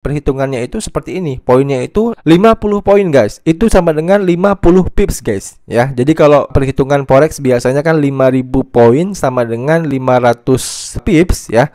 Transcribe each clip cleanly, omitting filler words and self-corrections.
perhitungannya itu seperti ini. Poinnya itu 50 poin guys. Itu sama dengan 50 pips guys ya. Jadi kalau perhitungan forex biasanya kan 5000 poin sama dengan 500 pips ya.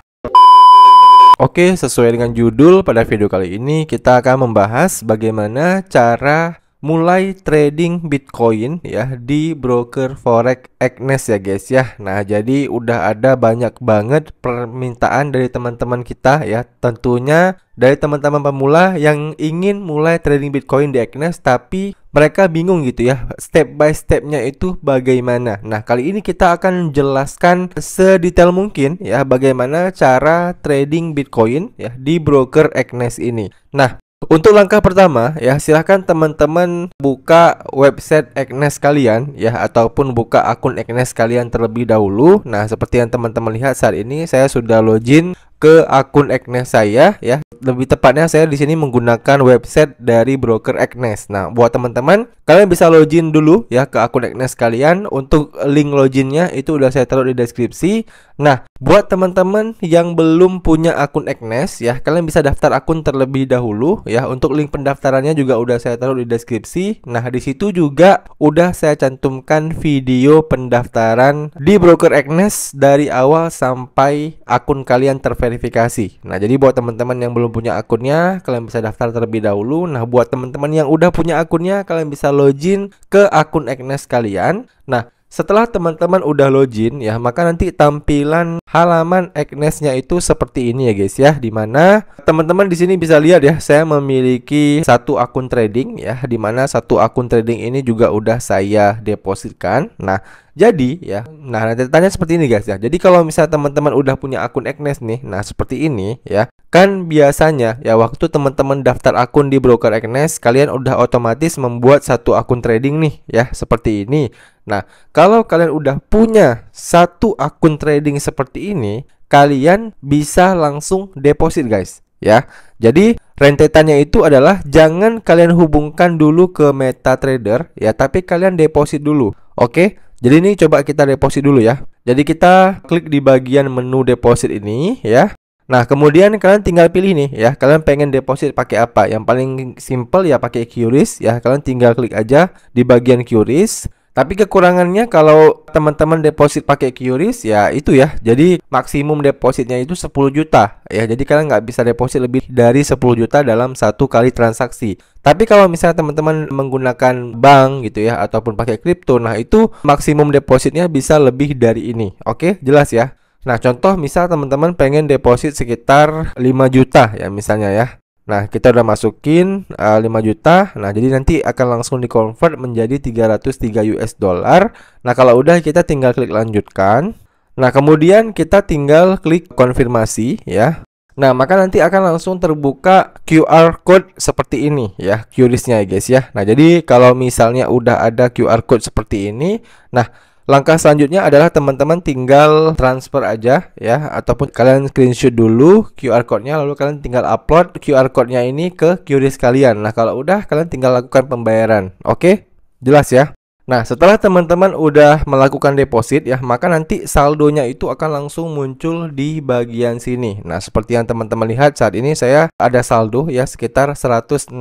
Oke, sesuai dengan judul, pada video kali ini kita akan membahas bagaimana cara mulai trading Bitcoin ya di broker forex Exness ya guys ya. Nah, jadi udah ada banyak banget permintaan dari teman-teman kita ya. Tentunya dari teman-teman pemula yang ingin mulai trading Bitcoin di Exness, tapi mereka bingung gitu ya, step by stepnya itu bagaimana. Nah, kali ini kita akan jelaskan sedetail mungkin ya bagaimana cara trading Bitcoin ya di broker Exness ini. Nah, untuk langkah pertama ya, silahkan teman-teman buka website Exness kalian ya, ataupun buka akun Exness kalian terlebih dahulu. Nah, seperti yang teman-teman lihat saat ini saya sudah login ke akun Exness saya ya. Lebih tepatnya saya di sini menggunakan website dari broker Exness. Nah, buat teman-teman, kalian bisa login dulu ya ke akun Exness kalian. Untuk link loginnya itu udah saya taruh di deskripsi. Nah, buat teman-teman yang belum punya akun Exness ya, kalian bisa daftar akun terlebih dahulu ya. Untuk link pendaftarannya juga udah saya taruh di deskripsi. Nah, di situ juga udah saya cantumkan video pendaftaran di broker Exness dari awal sampai akun kalian terverifikasi. Nah, jadi buat teman-teman yang belum punya akunnya, kalian bisa daftar terlebih dahulu. Nah, buat teman-teman yang udah punya akunnya, kalian bisa login ke akun Exness kalian. Nah, setelah teman-teman udah login ya, maka nanti tampilan halaman Exness-nya itu seperti ini ya guys ya, dimana teman-teman di sini bisa lihat ya, saya memiliki satu akun trading ya, dimana satu akun trading ini juga udah saya depositkan. Nah, jadi ya, nah nanti tanya seperti ini guys ya. Jadi kalau misalnya teman-teman udah punya akun Exness nih, nah seperti ini ya. Kan biasanya ya waktu teman-teman daftar akun di broker Exness, kalian udah otomatis membuat satu akun trading nih ya, seperti ini. Nah, kalau kalian udah punya satu akun trading seperti ini, kalian bisa langsung deposit guys ya. Jadi rentetannya itu adalah jangan kalian hubungkan dulu ke MetaTrader ya, tapi kalian deposit dulu. Oke? Jadi ini coba kita deposit dulu ya. Jadi kita klik di bagian menu deposit ini ya. Nah, kemudian kalian tinggal pilih nih ya, kalian pengen deposit pakai apa? Yang paling simple ya pakai QRIS ya. Kalian tinggal klik aja di bagian QRIS. Tapi kekurangannya kalau teman-teman deposit pakai QRIS ya itu ya. Jadi maksimum depositnya itu 10 juta ya. Jadi kalian nggak bisa deposit lebih dari 10 juta dalam satu kali transaksi. Tapi kalau misalnya teman-teman menggunakan bank gitu ya, ataupun pakai kripto, nah itu maksimum depositnya bisa lebih dari ini. Oke, jelas ya. Nah, contoh misal teman-teman pengen deposit sekitar 5 juta ya misalnya ya. Nah, kita udah masukin 5 juta. Nah, jadi nanti akan langsung di-convert menjadi 303 US dollar. Nah, kalau udah kita tinggal klik lanjutkan. Nah, kemudian kita tinggal klik konfirmasi ya. Nah, maka nanti akan langsung terbuka QR code seperti ini ya, QRIS-nya ya guys ya. Nah, jadi kalau misalnya udah ada QR code seperti ini, nah langkah selanjutnya adalah teman-teman tinggal transfer aja ya, ataupun kalian screenshot dulu QR code-nya, lalu kalian tinggal upload QR code-nya ini ke QRIS kalian. Nah, kalau udah kalian tinggal lakukan pembayaran. Oke? Jelas ya? Nah, setelah teman-teman udah melakukan deposit ya, maka nanti saldonya itu akan langsung muncul di bagian sini. Nah, seperti yang teman-teman lihat saat ini saya ada saldo ya sekitar 106,17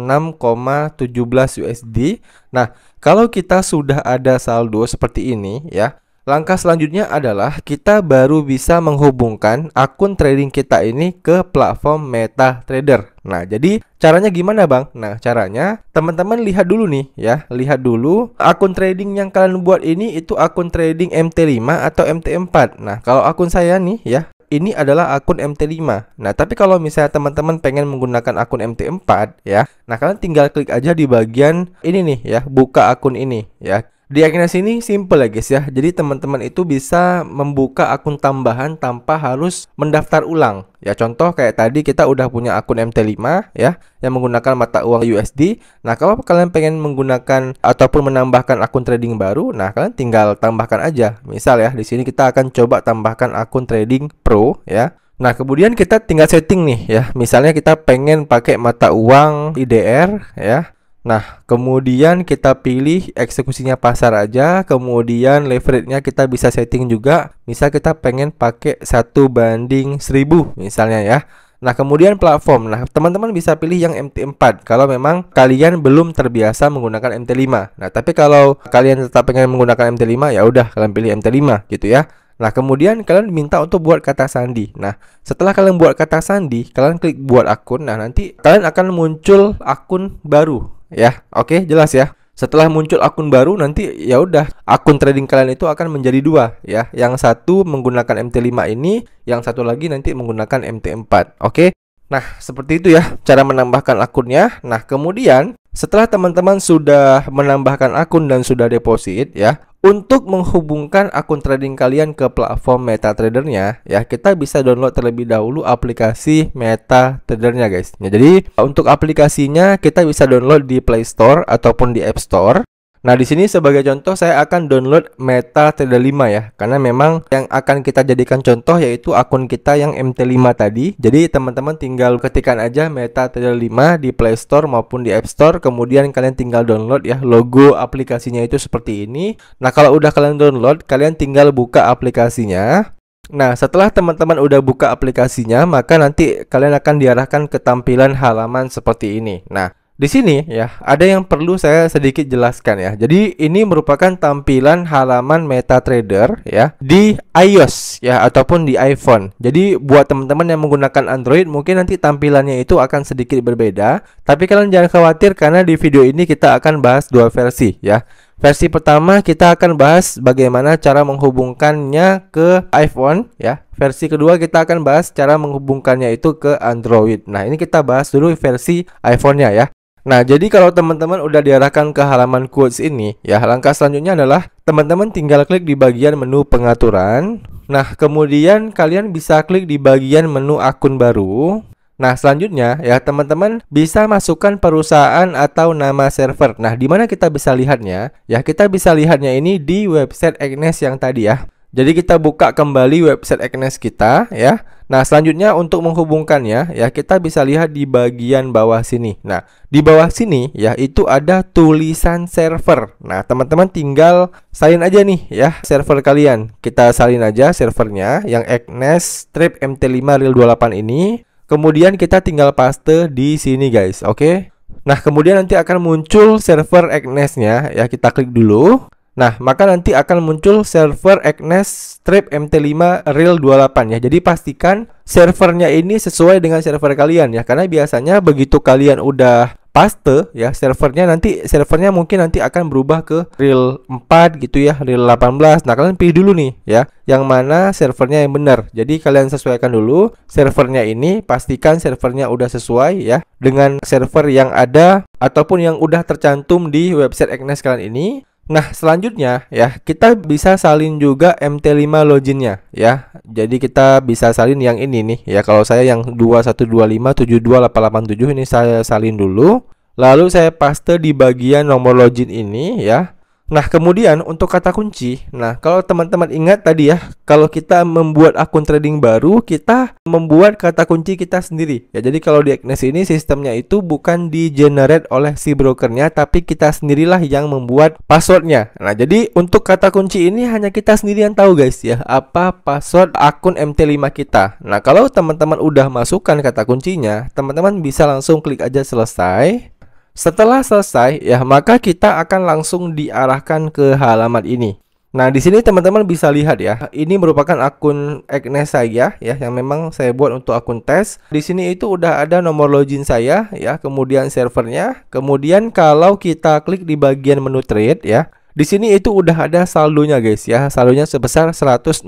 USD. Nah, kalau kita sudah ada saldo seperti ini ya, langkah selanjutnya adalah kita baru bisa menghubungkan akun trading kita ini ke platform MetaTrader. Nah, jadi caranya gimana bang? Nah, caranya teman-teman lihat dulu nih ya. Lihat dulu akun trading yang kalian buat ini itu akun trading MT5 atau MT4. Nah, kalau akun saya nih ya, ini adalah akun MT5. Nah, tapi kalau misalnya teman-teman pengen menggunakan akun MT4 ya, nah kalian tinggal klik aja di bagian ini nih ya, buka akun ini ya. Di Exness ini simple ya guys ya. Jadi teman-teman itu bisa membuka akun tambahan tanpa harus mendaftar ulang. Ya contoh kayak tadi kita udah punya akun MT5 ya yang menggunakan mata uang USD. Nah, kalau kalian pengen menggunakan ataupun menambahkan akun trading baru, nah kalian tinggal tambahkan aja. Misal ya, di sini kita akan coba tambahkan akun trading Pro ya. Nah, kemudian kita tinggal setting nih ya. Misalnya kita pengen pakai mata uang IDR ya. Nah, kemudian kita pilih eksekusinya pasar aja. Kemudian leverage-nya kita bisa setting juga. Misal kita pengen pakai 1:1000 misalnya ya. Nah, kemudian platform. Nah, teman-teman bisa pilih yang MT4 kalau memang kalian belum terbiasa menggunakan MT5. Nah, tapi kalau kalian tetap pengen menggunakan MT5, ya udah kalian pilih MT5 gitu ya. Nah, kemudian kalian diminta untuk buat kata sandi. Nah, setelah kalian buat kata sandi, kalian klik buat akun. Nah, nanti kalian akan muncul akun baru ya. Oke, jelas ya. Setelah muncul akun baru, nanti ya udah akun trading kalian itu akan menjadi dua ya. Yang satu menggunakan MT5 ini, yang satu lagi nanti menggunakan MT4. Oke. Nah, seperti itu ya cara menambahkan akunnya. Nah, kemudian setelah teman-teman sudah menambahkan akun dan sudah deposit ya, untuk menghubungkan akun trading kalian ke platform MetaTrader-nya ya, kita bisa download terlebih dahulu aplikasi MetaTrader-nya guys. Ya, jadi untuk aplikasinya kita bisa download di Play Store ataupun di App Store. Nah, di sini sebagai contoh saya akan download MetaTrader 5 ya, karena memang yang akan kita jadikan contoh yaitu akun kita yang MT5 tadi. Jadi teman-teman tinggal ketikkan aja MetaTrader 5 di Play Store maupun di App Store, kemudian kalian tinggal download ya. Logo aplikasinya itu seperti ini. Nah, kalau udah kalian download, kalian tinggal buka aplikasinya. Nah, setelah teman-teman udah buka aplikasinya, maka nanti kalian akan diarahkan ke tampilan halaman seperti ini. Nah, di sini ya, ada yang perlu saya sedikit jelaskan ya. Jadi ini merupakan tampilan halaman MetaTrader ya di iOS ya ataupun di iPhone. Jadi buat teman-teman yang menggunakan Android mungkin nanti tampilannya itu akan sedikit berbeda. Tapi kalian jangan khawatir karena di video ini kita akan bahas dua versi ya. Versi pertama kita akan bahas bagaimana cara menghubungkannya ke iPhone ya. Versi kedua kita akan bahas cara menghubungkannya itu ke Android. Nah, ini kita bahas dulu versi iPhone-nya ya. Nah, jadi kalau teman-teman udah diarahkan ke halaman quotes ini, ya langkah selanjutnya adalah teman-teman tinggal klik di bagian menu pengaturan. Nah, kemudian kalian bisa klik di bagian menu akun baru. Nah, selanjutnya ya teman-teman bisa masukkan perusahaan atau nama server. Nah, di mana kita bisa lihatnya? Ya, kita bisa lihatnya ini di website Agnes yang tadi ya. Jadi kita buka kembali website Agnes kita ya. Nah, selanjutnya untuk menghubungkannya ya kita bisa lihat di bagian bawah sini. Nah, di bawah sini ya itu ada tulisan server. Nah, teman-teman tinggal salin aja nih ya server kalian. Kita salin aja servernya yang Agnes strip MT5 Real 28 ini. Kemudian kita tinggal paste di sini guys. Oke. Nah, kemudian nanti akan muncul server Agnesnya ya, kita klik dulu. Nah, maka nanti akan muncul server Agnes strip MT5 Real 28 ya. Jadi pastikan servernya ini sesuai dengan server kalian ya. Karena biasanya begitu kalian udah paste ya servernya mungkin nanti akan berubah ke Real 4 gitu ya, Real 18. Nah, kalian pilih dulu nih ya yang mana servernya yang benar. Jadi kalian sesuaikan dulu servernya ini, pastikan servernya udah sesuai ya dengan server yang ada ataupun yang udah tercantum di website Agnes kalian ini. Nah, selanjutnya ya kita bisa salin juga MT5 loginnya ya. Jadi kita bisa salin yang ini nih ya. Kalau saya yang 2125728887 ini saya salin dulu. Lalu saya paste di bagian nomor login ini ya. Nah, kemudian untuk kata kunci. Nah, kalau teman-teman ingat tadi ya, kalau kita membuat akun trading baru, kita membuat kata kunci kita sendiri. Ya, jadi kalau di Agnes ini sistemnya itu bukan di generate oleh si brokernya, tapi kita sendirilah yang membuat passwordnya. Nah, jadi untuk kata kunci ini hanya kita sendiri yang tahu guys ya, apa password akun MT5 kita. Nah, kalau teman-teman udah masukkan kata kuncinya, teman-teman bisa langsung klik aja selesai. Setelah selesai ya, maka kita akan langsung diarahkan ke halaman ini. Nah, di sini teman-teman bisa lihat ya, ini merupakan akun Agnes saya ya, yang memang saya buat untuk akun tes. Di sini itu udah ada nomor login saya ya, kemudian servernya. Kemudian kalau kita klik di bagian menu trade ya, di sini itu udah ada saldonya guys ya. Saldonya sebesar 106,17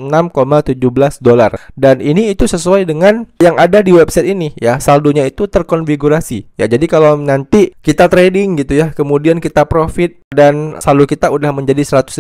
dolar. Dan ini itu sesuai dengan yang ada di website ini ya. Saldonya itu terkonfigurasi. Ya, jadi kalau nanti kita trading gitu ya, kemudian kita profit dan saldo kita udah menjadi 150,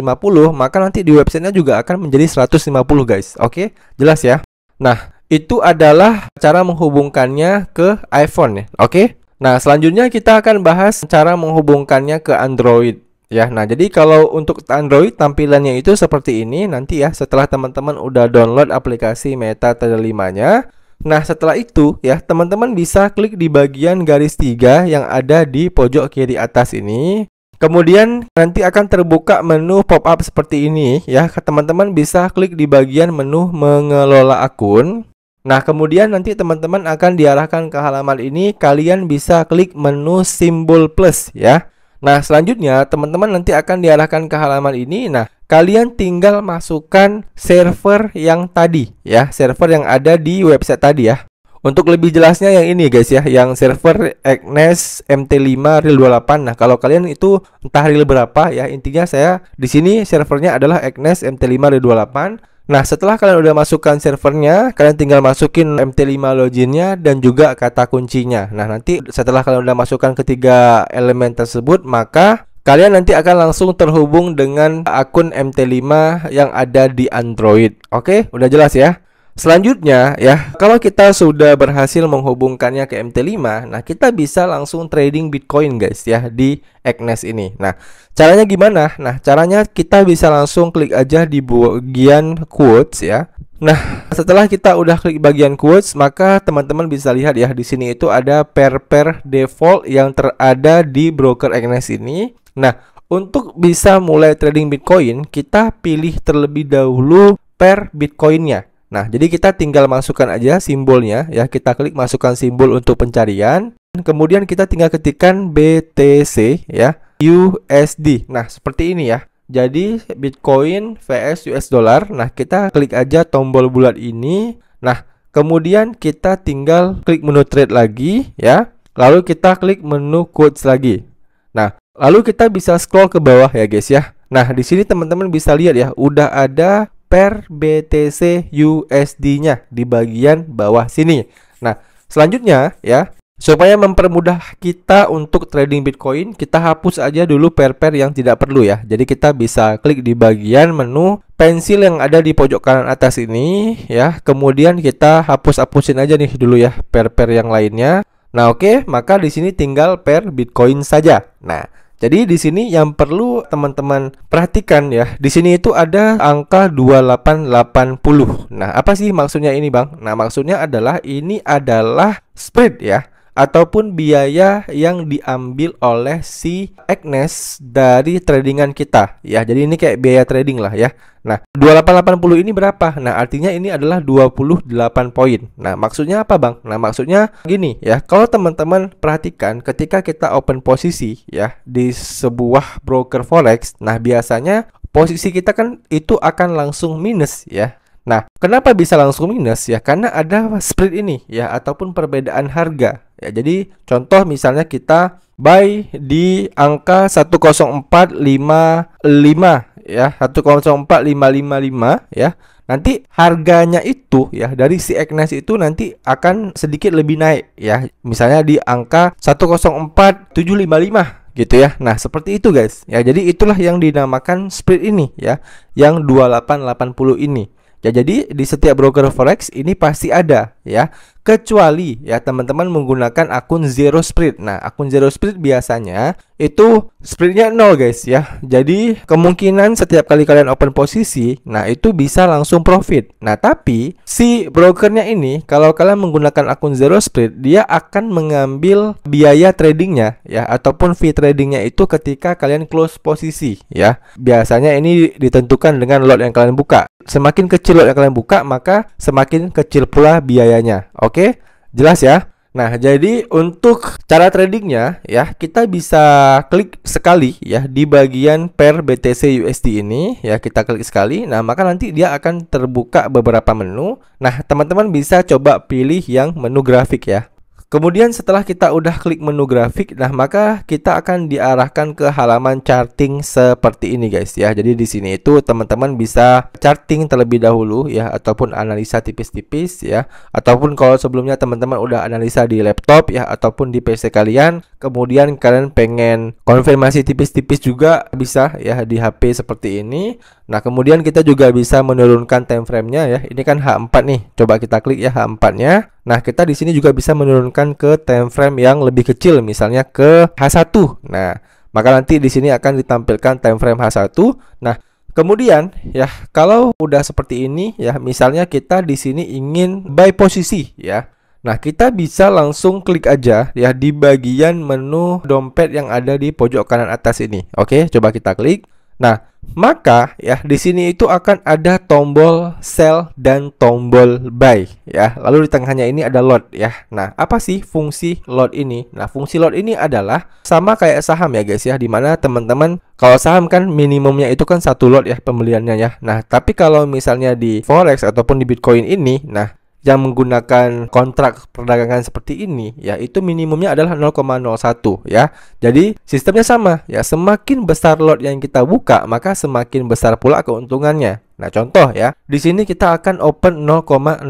maka nanti di websitenya juga akan menjadi 150 guys. Oke, jelas ya. Nah, itu adalah cara menghubungkannya ke iPhone ya. Oke. Nah, selanjutnya kita akan bahas cara menghubungkannya ke Android. Ya, nah jadi kalau untuk Android tampilannya itu seperti ini nanti ya setelah teman-teman udah download aplikasi MetaTrader 5-nya. Nah, setelah itu ya teman-teman bisa klik di bagian garis 3 yang ada di pojok kiri atas ini. Kemudian nanti akan terbuka menu pop-up seperti ini ya. Teman-teman bisa klik di bagian menu mengelola akun. Nah, kemudian nanti teman-teman akan diarahkan ke halaman ini. Kalian bisa klik menu simbol plus ya. Nah, selanjutnya teman-teman nanti akan diarahkan ke halaman ini. Nah, kalian tinggal masukkan server yang tadi ya, server yang ada di website tadi ya. Untuk lebih jelasnya yang ini guys ya, yang server Agnes MT5 Real 28. Nah, kalau kalian itu entah real berapa ya, intinya saya di sini servernya adalah Agnes MT5 Real 28. Nah, setelah kalian udah masukkan servernya, kalian tinggal masukin MT5 loginnya dan juga kata kuncinya. Nah, nanti setelah kalian udah masukkan ketiga elemen tersebut, maka kalian nanti akan langsung terhubung dengan akun MT5 yang ada di Android. Oke, udah jelas ya? Selanjutnya ya, kalau kita sudah berhasil menghubungkannya ke MT5, nah kita bisa langsung trading Bitcoin guys ya di Agnes ini. Nah, caranya gimana? Nah, caranya kita bisa langsung klik aja di bagian quotes ya. Nah, setelah kita udah klik bagian quotes, maka teman-teman bisa lihat ya, di sini itu ada pair default yang terada di broker Agnes ini. Nah, untuk bisa mulai trading Bitcoin, kita pilih terlebih dahulu pair Bitcoinnya. Nah, jadi kita tinggal masukkan aja simbolnya ya, kita klik masukkan simbol untuk pencarian. Kemudian kita tinggal ketikkan BTC ya, USD. Nah, seperti ini ya. Jadi Bitcoin vs US dollar. Nah, kita klik aja tombol bulat ini. Nah, kemudian kita tinggal klik menu trade lagi ya. Lalu kita klik menu quotes lagi. Nah, lalu kita bisa scroll ke bawah ya guys ya. Nah, di sini teman-teman bisa lihat ya, udah ada pair BTC USD-nya di bagian bawah sini. Nah, selanjutnya ya, supaya mempermudah kita untuk trading Bitcoin, kita hapus aja dulu pair-pair yang tidak perlu ya. Jadi kita bisa klik di bagian menu pensil yang ada di pojok kanan atas ini ya. Kemudian kita hapus-hapusin aja nih dulu ya pair-pair yang lainnya. Nah, oke, maka di sini tinggal pair Bitcoin saja. Nah, jadi di sini yang perlu teman-teman perhatikan ya, di sini itu ada angka 2880. Nah, apa sih maksudnya ini, Bang? Nah, maksudnya adalah ini adalah spread ya, ataupun biaya yang diambil oleh si Agnes dari tradingan kita ya. Jadi ini kayak biaya trading lah ya. Nah, 2880 ini berapa? Nah, artinya ini adalah 28 poin. Nah, maksudnya apa, Bang? Nah, maksudnya gini ya. Kalau teman-teman perhatikan ketika kita open posisi ya di sebuah broker forex, nah biasanya posisi kita kan itu akan langsung minus ya. Nah, kenapa bisa langsung minus ya? Karena ada spread ini ya, ataupun perbedaan harga ya. Jadi contoh misalnya kita buy di angka 10455 ya, 104.555 ya. Nanti harganya itu ya dari si Agnes itu nanti akan sedikit lebih naik ya. Misalnya di angka 104.755 gitu ya. Nah, seperti itu guys. Ya, jadi itulah yang dinamakan spread ini ya, yang 2880 ini. Ya, jadi di setiap broker forex ini pasti ada ya, kecuali ya teman-teman menggunakan akun zero spread. Nah, akun zero spread biasanya itu spreadnya 0 guys ya. Jadi kemungkinan setiap kali kalian open posisi, nah itu bisa langsung profit. Nah, tapi si brokernya ini kalau kalian menggunakan akun zero spread, dia akan mengambil biaya tradingnya ya, ataupun fee tradingnya itu ketika kalian close posisi ya. Biasanya ini ditentukan dengan lot yang kalian buka. Semakin kecil lot yang kalian buka, maka semakin kecil pula biayanya. Oke, jelas ya? Nah, jadi untuk cara tradingnya ya, kita bisa klik sekali ya di bagian pair BTC USD ini ya, kita klik sekali. Nah, maka nanti dia akan terbuka beberapa menu. Nah, teman-teman bisa coba pilih yang menu grafik ya. Kemudian setelah kita udah klik menu grafik, nah maka kita akan diarahkan ke halaman charting seperti ini guys ya. Jadi di sini itu teman-teman bisa charting terlebih dahulu ya, ataupun analisa tipis-tipis ya, ataupun kalau sebelumnya teman-teman udah analisa di laptop ya, ataupun di PC kalian, kemudian kalian pengen konfirmasi tipis-tipis juga bisa ya di HP seperti ini. Nah, kemudian kita juga bisa menurunkan time frame-nya ya. Ini kan H4 nih. Coba kita klik ya H4-nya. Nah, kita di sini juga bisa menurunkan ke time frame yang lebih kecil, misalnya ke H1. Nah, maka nanti di sini akan ditampilkan time frame H1. Nah, kemudian ya, kalau udah seperti ini ya, misalnya kita di sini ingin buy posisi ya. Nah, kita bisa langsung klik aja ya di bagian menu dompet yang ada di pojok kanan atas ini. Oke, coba kita klik. Nah, maka ya di sini itu akan ada tombol sell dan tombol buy ya. Lalu di tengahnya ini ada lot ya. Nah, apa sih fungsi lot ini? Nah, fungsi lot ini adalah sama kayak saham ya guys ya, dimana teman-teman kalau saham kan minimumnya itu kan satu lot ya pembeliannya ya. Nah, tapi kalau misalnya di forex ataupun di Bitcoin ini, nah yang menggunakan kontrak perdagangan seperti ini ya, itu minimumnya adalah 0,01 ya. Jadi sistemnya sama ya, semakin besar lot yang kita buka maka semakin besar pula keuntungannya. Nah, contoh ya, di sini kita akan open 0,01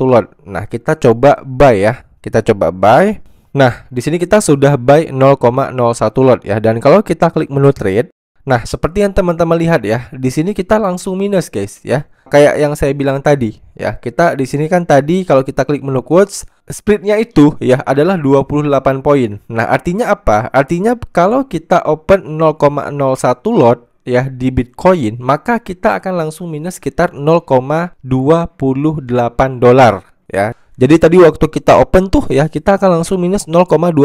lot. Nah, kita coba buy ya. Kita coba buy. Nah, di sini kita sudah buy 0,01 lot ya, dan kalau kita klik menu trade, nah, seperti yang teman-teman lihat ya, di sini kita langsung minus guys ya. Kayak yang saya bilang tadi ya. Kita di sini kan tadi kalau kita klik menu quotes, spreadnya itu ya adalah 28 poin. Nah, artinya apa? Artinya kalau kita open 0,01 lot ya di Bitcoin, maka kita akan langsung minus sekitar 0,28 dolar ya. Jadi tadi waktu kita open tuh ya, kita akan langsung minus 0,28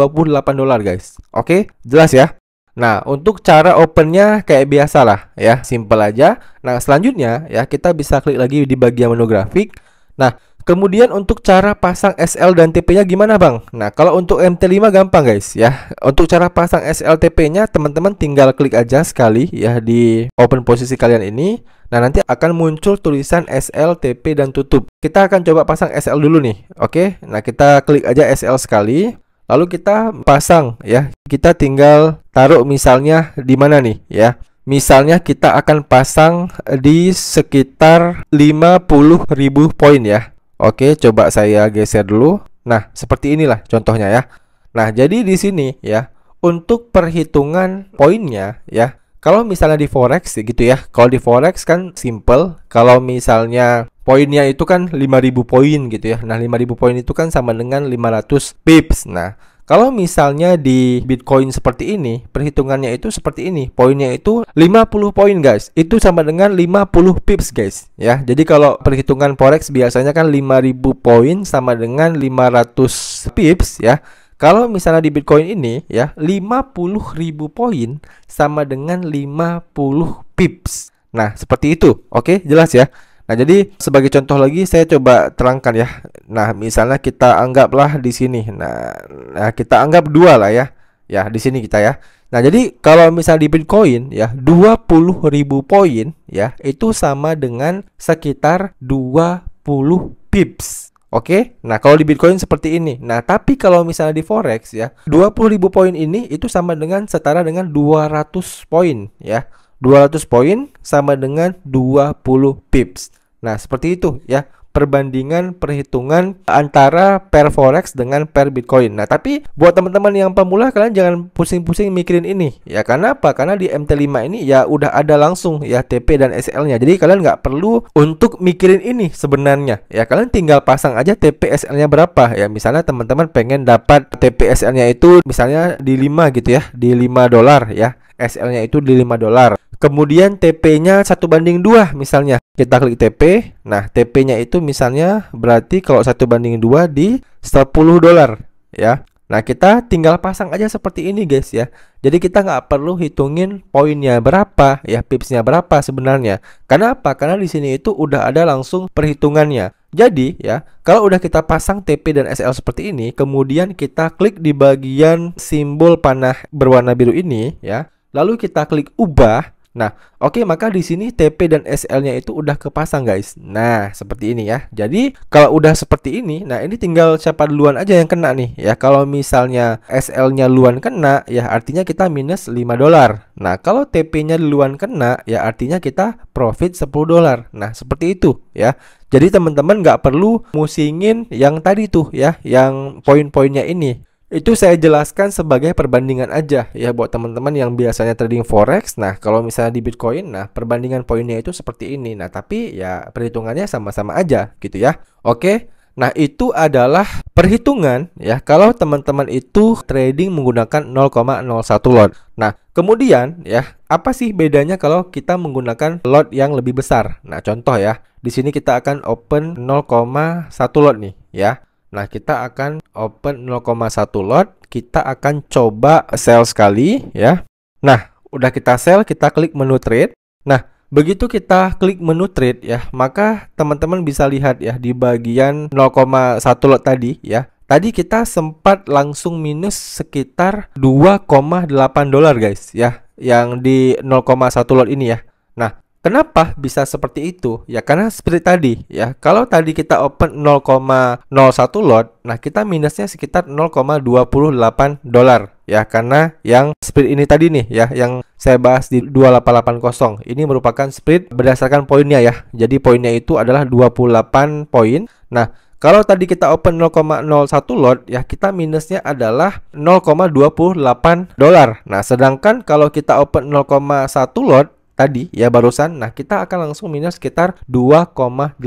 dolar guys. Oke, jelas ya? Nah, untuk cara opennya kayak biasa lah ya, simple aja. Nah, selanjutnya ya kita bisa klik lagi di bagian menu grafik. Nah, kemudian untuk cara pasang SL dan TP-nya gimana Bang? Nah, kalau untuk MT5 gampang guys ya. Untuk cara pasang SL TP-nya teman-teman tinggal klik aja sekali ya di open posisi kalian ini. Nah, nanti akan muncul tulisan SL, TP, dan tutup. Kita akan coba pasang SL dulu nih. Oke, nah kita klik aja SL sekali. Lalu kita pasang ya. Kita tinggal taruh misalnya di mana nih ya. Misalnya kita akan pasang di sekitar 50.000 poin ya. Oke, coba saya geser dulu. Nah, seperti inilah contohnya ya. Nah, jadi di sini ya, untuk perhitungan poinnya ya, kalau misalnya di forex gitu ya. Kalau di forex kan simple. Kalau misalnya poinnya itu kan 5.000 poin gitu ya. Nah, 5.000 poin itu kan sama dengan 500 pips. Nah, kalau misalnya di Bitcoin seperti ini, perhitungannya itu seperti ini. Poinnya itu 50 poin guys. Itu sama dengan 50 pips guys ya. Jadi kalau perhitungan forex biasanya kan 5.000 poin sama dengan 500 pips ya. Kalau misalnya di Bitcoin ini ya, 50.000 poin sama dengan 50 pips. Nah, seperti itu. Oke, jelas ya. Nah, jadi sebagai contoh lagi saya coba terangkan ya. Nah, misalnya kita anggaplah di sini. Nah, kita anggap 2 lah ya. Ya, di sini kita ya. Nah, jadi kalau misalnya di Bitcoin ya, 20.000 poin ya, itu sama dengan sekitar 20 pips. Oke. Nah, kalau di Bitcoin seperti ini. Nah, tapi kalau misalnya di forex ya, 20.000 poin ini itu sama dengan setara dengan 200 poin ya. 200 poin sama dengan 20 pips. Nah, seperti itu ya perbandingan perhitungan antara per forex dengan per Bitcoin. Nah, tapi buat teman-teman yang pemula, kalian jangan pusing-pusing mikirin ini ya. Karena apa? Karena di MT5 ini ya udah ada langsung ya TP dan SL-nya. Jadi kalian nggak perlu untuk mikirin ini sebenarnya ya. Kalian tinggal pasang aja TP SL-nya berapa ya. Misalnya teman-teman pengen dapat TP SL-nya itu misalnya di 5 gitu ya, di 5 dolar ya. SL-nya itu di 5 dolar. Kemudian TP-nya 1:2 misalnya. Kita klik TP. Nah, TP-nya itu misalnya berarti kalau 1:2 di 10 dolar ya. Nah, kita tinggal pasang aja seperti ini guys ya. Jadi kita nggak perlu hitungin poinnya berapa ya, pipsnya berapa sebenarnya. Karena apa? Karena di sini itu udah ada langsung perhitungannya. Jadi ya, kalau udah kita pasang TP dan SL seperti ini, kemudian kita klik di bagian simbol panah berwarna biru ini ya. Lalu kita klik ubah. Nah, oke, maka di sini TP dan SL-nya itu udah kepasang guys. Nah, seperti ini ya. Jadi kalau udah seperti ini, nah ini tinggal siapa duluan aja yang kena nih ya. Kalau misalnya SL-nya duluan kena, ya artinya kita minus 5 dolar. Nah, kalau TP-nya duluan kena, ya artinya kita profit 10 dolar. Nah, seperti itu ya. Jadi teman-teman nggak perlu musingin yang tadi tuh ya, yang poin-poinnya ini. Itu saya jelaskan sebagai perbandingan aja ya buat teman-teman yang biasanya trading forex. Nah, kalau misalnya di Bitcoin, nah perbandingan poinnya itu seperti ini. Nah, tapi ya perhitungannya sama-sama aja gitu ya. Oke. Nah, itu adalah perhitungan ya kalau teman-teman itu trading menggunakan 0,01 lot. Nah, kemudian ya, apa sih bedanya kalau kita menggunakan lot yang lebih besar? Nah, contoh ya. Di sini kita akan open 0,1 lot nih ya. Nah, kita akan open 0,1 lot. Kita akan coba sell sekali ya. Nah, Udah kita sell, kita klik menu trade. Nah, begitu kita klik menu trade ya, maka teman-teman bisa lihat ya di bagian 0,1 lot tadi ya. Tadi kita sempat langsung minus sekitar 2,8 dolar guys ya, yang di 0,1 lot ini ya. Nah, kenapa bisa seperti itu? Ya karena seperti tadi ya. Kalau tadi kita open 0,01 lot, nah kita minusnya sekitar 0,28 dolar ya, karena yang split ini tadi nih ya, yang saya bahas di 2880. Ini merupakan split berdasarkan poinnya ya. Jadi poinnya itu adalah 28 poin. Nah, kalau tadi kita open 0,01 lot ya, kita minusnya adalah 0,28 dolar. Nah, sedangkan kalau kita open 0,1 lot tadi ya barusan, nah kita akan langsung minus sekitar 2,8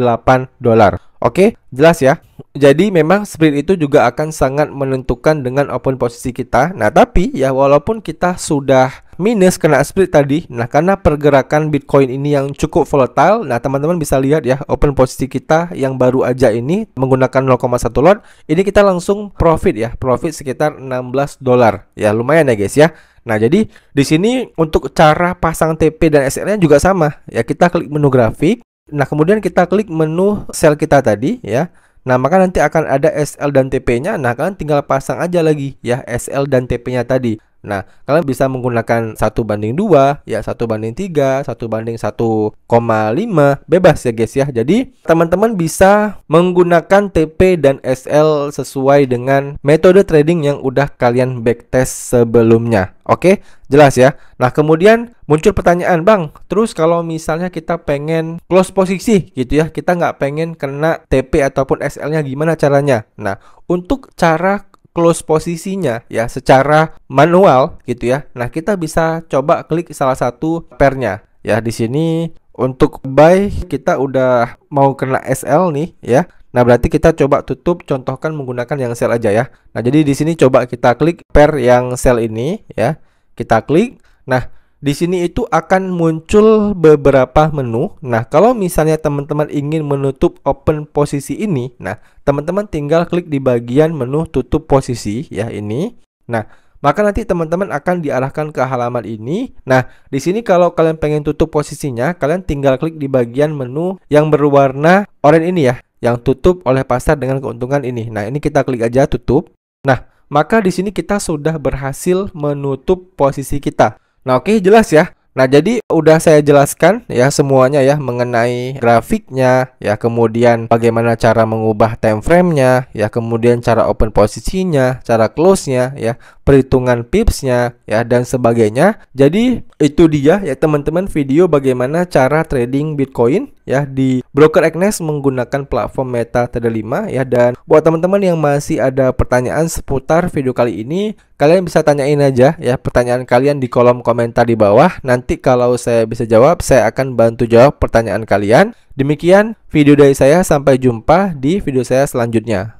dolar. Oke, jelas ya. Jadi memang split itu juga akan sangat menentukan dengan open posisi kita. Nah, tapi ya walaupun kita sudah minus kena split tadi, nah karena pergerakan Bitcoin ini yang cukup volatile, nah teman-teman bisa lihat ya open posisi kita yang baru aja ini menggunakan 0,1 lot, ini kita langsung profit ya, profit sekitar 16 dolar. Ya lumayan ya guys ya. Nah, jadi di sini untuk cara pasang TP dan SL-nya juga sama ya. Kita klik menu grafik. Nah, kemudian kita klik menu sell kita tadi ya. Nah, maka nanti akan ada SL dan TP-nya. Nah, kalian tinggal pasang aja lagi ya SL dan TP-nya tadi. Nah, kalian bisa menggunakan 1:2 ya, 1:3, 1:1,5, bebas ya guys ya. Jadi teman-teman bisa menggunakan TP dan SL sesuai dengan metode trading yang udah kalian backtest sebelumnya. Oke, jelas ya. Nah, kemudian muncul pertanyaan, Bang, terus kalau misalnya kita pengen close posisi gitu ya, kita nggak pengen kena TP ataupun SL-nya, gimana caranya? Nah, untuk cara close posisinya ya secara manual gitu ya. Nah, kita bisa coba klik salah satu pairnya ya. Di sini untuk buy kita udah mau kena SL nih ya. Nah, berarti kita coba tutup, contohkan menggunakan yang sell aja ya. Nah, jadi di sini coba kita klik pair yang sell ini ya. Kita klik. Nah, di sini itu akan muncul beberapa menu. Nah, kalau misalnya teman-teman ingin menutup open posisi ini, nah, teman-teman tinggal klik di bagian menu tutup posisi ya ini. Nah, maka nanti teman-teman akan diarahkan ke halaman ini. Nah, di sini kalau kalian pengen tutup posisinya, kalian tinggal klik di bagian menu yang berwarna oranye ini ya, yang tutup oleh pasar dengan keuntungan ini. Nah, ini kita klik aja tutup. Nah, maka di sini kita sudah berhasil menutup posisi kita. Nah, oke, jelas ya. Nah, jadi udah saya jelaskan ya semuanya ya mengenai grafiknya ya, kemudian bagaimana cara mengubah time frame-nya ya, kemudian cara open posisinya, cara close-nya ya, perhitungan pips-nya ya, dan sebagainya. Jadi itu dia ya teman-teman video bagaimana cara trading Bitcoin ya di broker Exness menggunakan platform MetaTrader 5 ya. Dan buat teman-teman yang masih ada pertanyaan seputar video kali ini, kalian bisa tanyain aja ya pertanyaan kalian di kolom komentar di bawah. Nanti kalau saya bisa jawab, saya akan bantu jawab pertanyaan kalian. Demikian video dari saya, sampai jumpa di video saya selanjutnya.